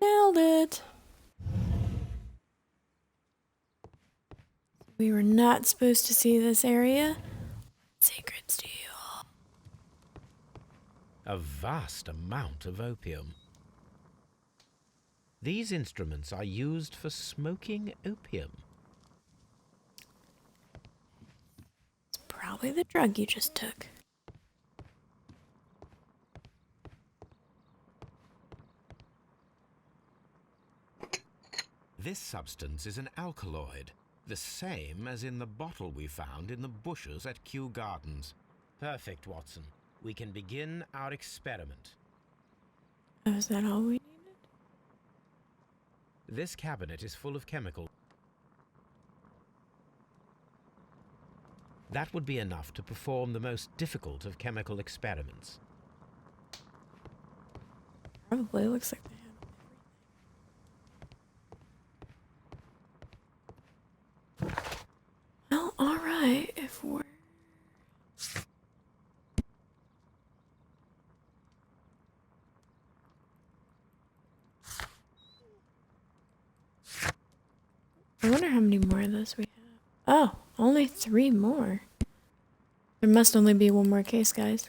Nailed it. We were not supposed to see this area. Secrets to you all. A vast amount of opium. These instruments are used for smoking opium. It's probably the drug you just took. This substance is an alkaloid, the same as in the bottle we found in the bushes at Kew Gardens. Perfect, Watson. We can begin our experiment. Oh, is that all we needed? This cabinet is full of chemicals. That would be enough to perform the most difficult of chemical experiments. Probably looks like they have everything. Well, alright, if we're... I wonder how many more of this we have. Oh, only 3 more. There must only be one more case, guys.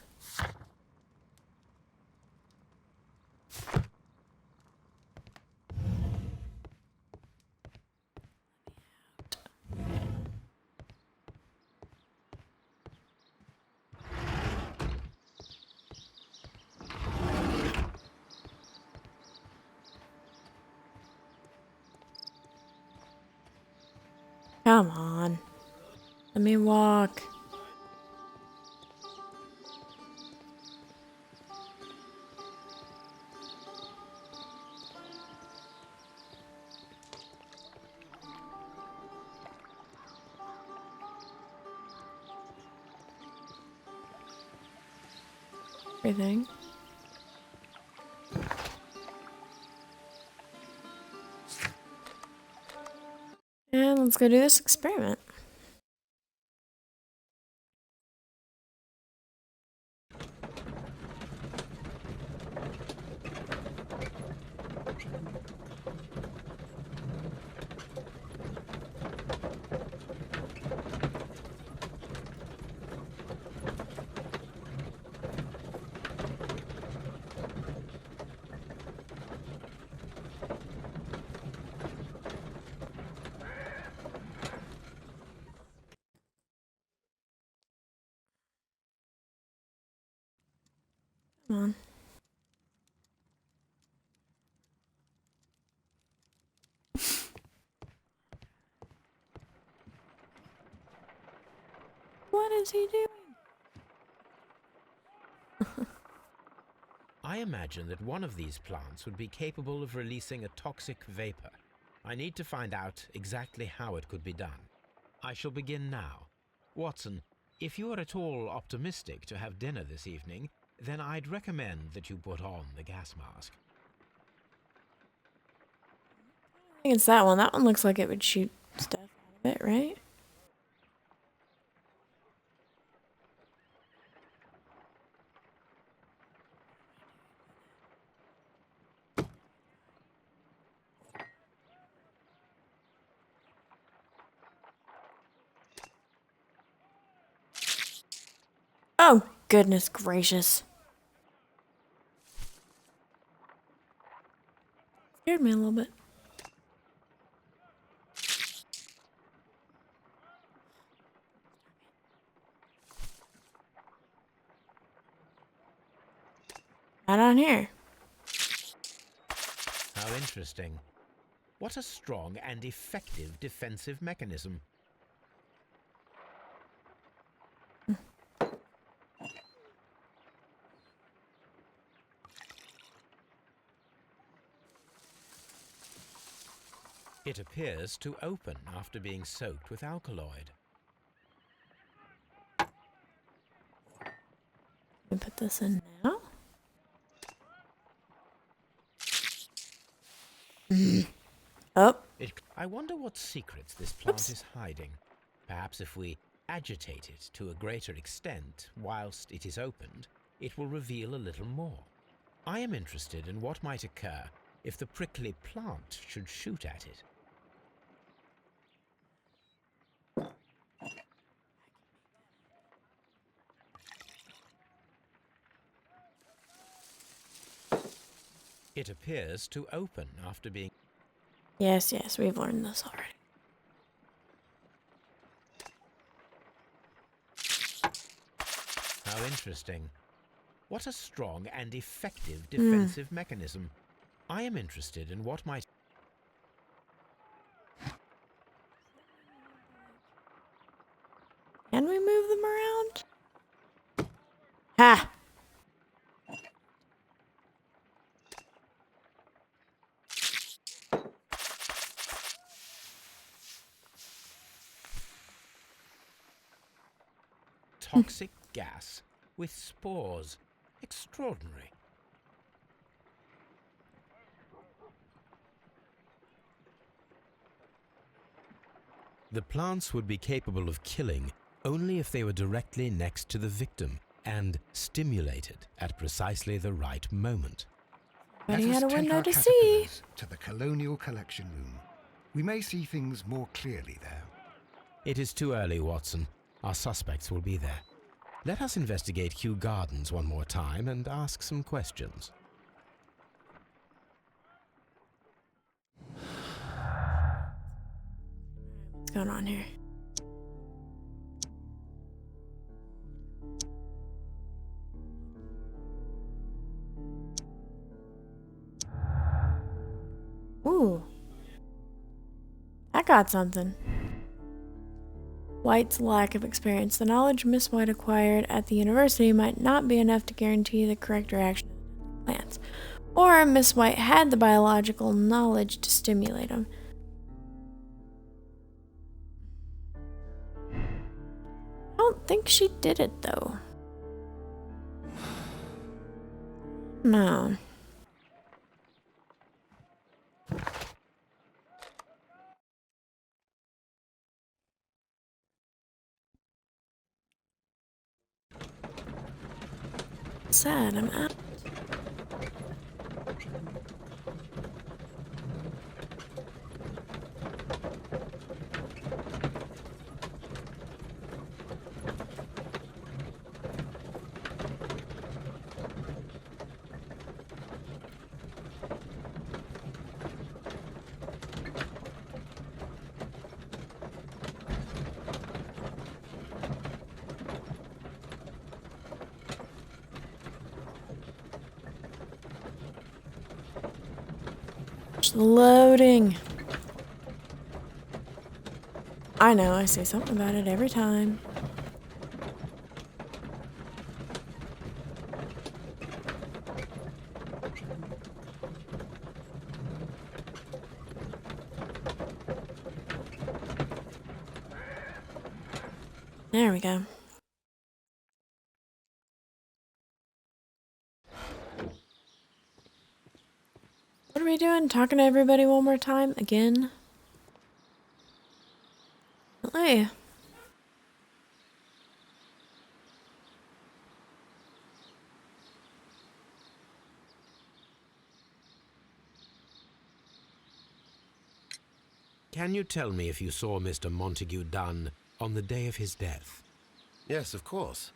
Come on. Let me walk. Everything. And let's go do this experiment. Come on. What is he doing? I imagine that one of these plants would be capable of releasing a toxic vapor. I need to find out exactly how it could be done. I shall begin now. Watson, if you are at all optimistic to have dinner this evening, then I'd recommend that you put on the gas mask. I think it's that one. That one looks like it would shoot stuff out of it, right? Oh, goodness gracious. Scared me a little bit. Not on here. How interesting. What a strong and effective defensive mechanism. It appears to open after being soaked with alkaloid. We put this in now. Oh. I wonder what secrets this plant Oops. is hiding. Perhaps if we agitate it to a greater extent whilst it is opened, it will reveal a little more. I am interested in what might occur if the prickly plant should shoot at it. It appears to open after being... Yes, we've learned this already. How interesting. What a strong and effective defensive mechanism. I am interested in what might... Can we move them around? Ha! Toxic gas with spores. Extraordinary. The plants would be capable of killing only if they were directly next to the victim and stimulated at precisely the right moment. But Let he us had a take window our to see. caterpillars to the Colonial Collection Room. We may see things more clearly there. It is too early, Watson. Our suspects will be there. Let us investigate Kew Gardens one more time and ask some questions. What's going on here? Ooh. I got something. White's lack of experience. The knowledge Miss White acquired at the university might not be enough to guarantee the correct reaction of plants. Or Miss White had the biological knowledge to stimulate them. I don't think she did it, though. No. Sad, I'm out. Loading. I know, I say something about it every time. There we go. What are we doing? Talking to everybody one more time? Again? Hey. Can you tell me if you saw Mr. Montague Dunn on the day of his death? Yes, of course.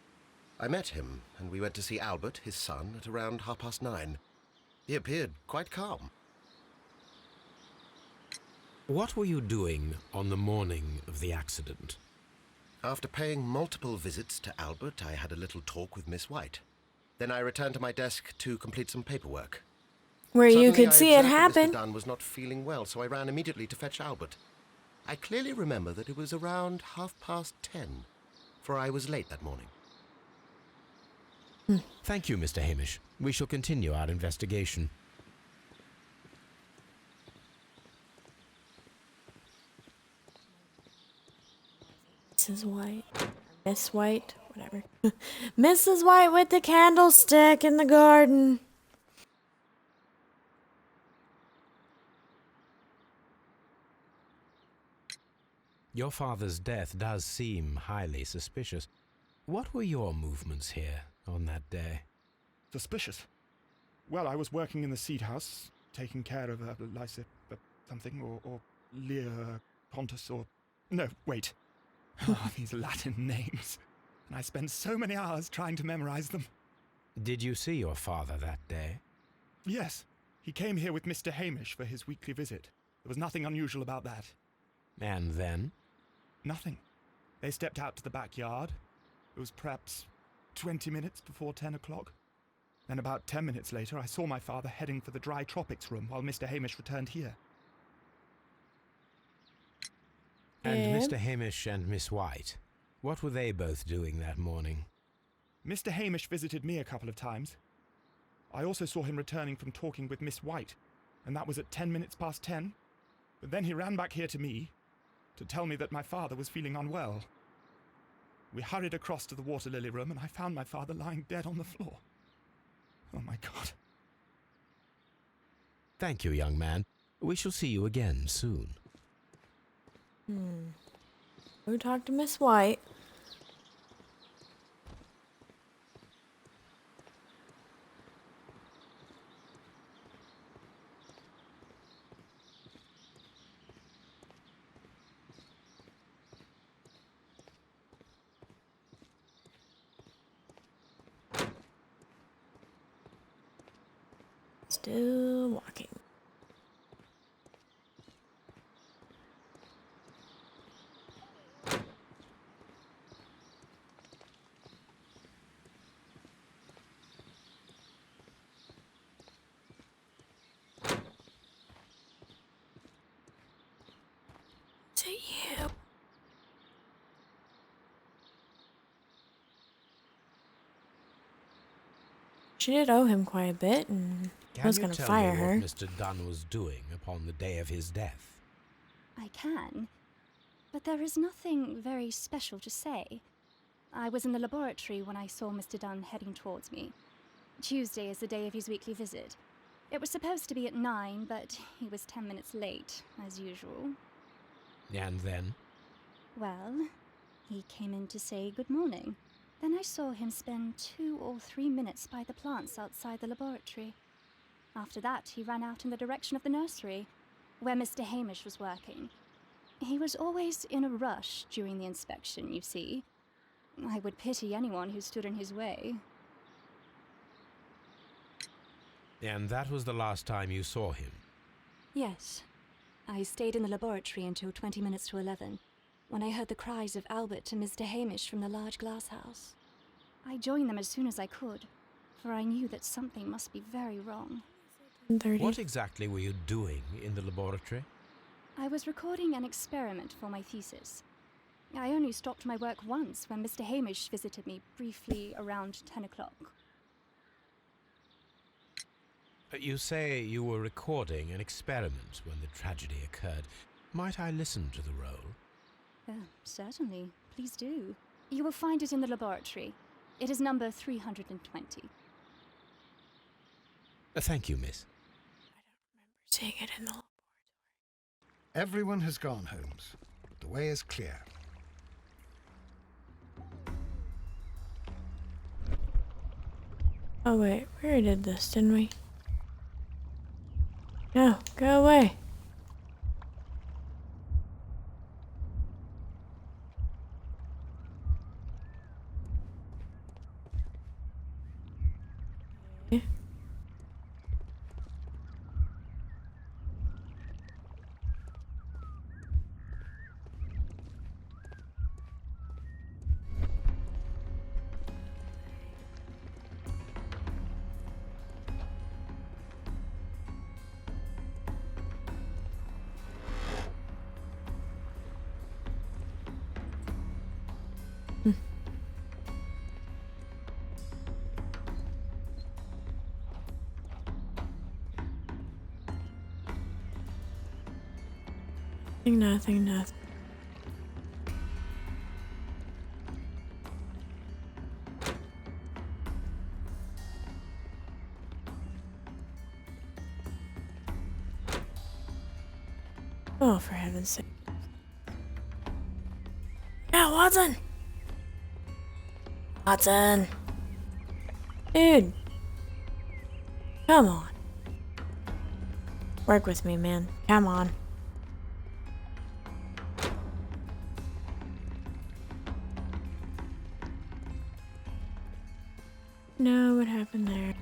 I met him, and we went to see Albert, his son, at around 9:30. He appeared quite calm. What were you doing on the morning of the accident? After paying multiple visits to Albert, I had a little talk with Miss White. Then I returned to my desk to complete some paperwork. Where you Suddenly, could I see it observed that happen. Mr. Dunn was not feeling well, so I ran immediately to fetch Albert. I clearly remember that it was around 10:30, for I was late that morning. Thank you, Mr. Hamish. We shall continue our investigation. Mrs. White. Miss White. Whatever. Mrs. White with the candlestick in the garden. Your father's death does seem highly suspicious. What were your movements here on that day? Suspicious. Well, I was working in the seed house, taking care of Lysa something, or Lear Pontus, or... No, wait. Oh, these Latin names. And I spent so many hours trying to memorize them. Did you see your father that day? Yes, he came here with Mr. Hamish for his weekly visit. There was nothing unusual about that. And then? Nothing. They stepped out to the backyard. It was perhaps 20 minutes before 10 o'clock. Then about 10 minutes later, I saw my father heading for the dry tropics room while Mr. Hamish returned here. And Yeah. Mr. Hamish and Miss White, what were they both doing that morning? Mr. Hamish visited me a couple of times. I also saw him returning from talking with Miss White, and that was at 10 minutes past 10. But then he ran back here to me to tell me that my father was feeling unwell. We hurried across to the water lily room, and I found my father lying dead on the floor. Oh my God. Thank you, young man. We shall see you again soon. Go talk to Miss White. Still walking. To you. She did owe him quite a bit, and Can was you going to tell fire me her. what Mr. Dunn was doing upon the day of his death? I can, but there is nothing very special to say. I was in the laboratory when I saw Mr. Dunn heading towards me. Tuesday is the day of his weekly visit. It was supposed to be at 9, but he was 10 minutes late, as usual. And then? Well, he came in to say good morning. Then I saw him spend 2 or 3 minutes by the plants outside the laboratory. After that, he ran out in the direction of the nursery, where Mr. Hamish was working. He was always in a rush during the inspection, you see. I would pity anyone who stood in his way. And that was the last time you saw him? Yes. I stayed in the laboratory until 20 minutes to 11, when I heard the cries of Albert and Mr. Hamish from the large glass house. I joined them as soon as I could, for I knew that something must be very wrong. 10:30. What exactly were you doing in the laboratory? I was recording an experiment for my thesis. I only stopped my work once when Mr. Hamish visited me briefly around 10 o'clock. You say you were recording an experiment when the tragedy occurred. Might I listen to the roll? Certainly. Please do. You will find it in the laboratory. It is number 320. Thank you, miss. Seeing it in the laboratory. Everyone has gone, Holmes. The way is clear. Oh wait, we already did this, didn't we? No, go away. Okay. Nothing. Oh, for heaven's sake. Yeah, Watson! Watson! Dude! Come on. Work with me, man. Come on. No, what happened there?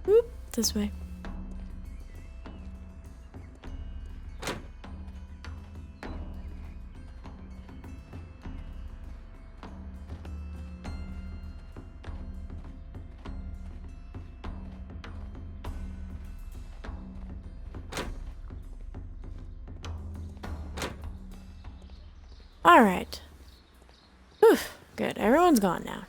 Whoop, this way. Alright. Whew, good. Everyone's gone now.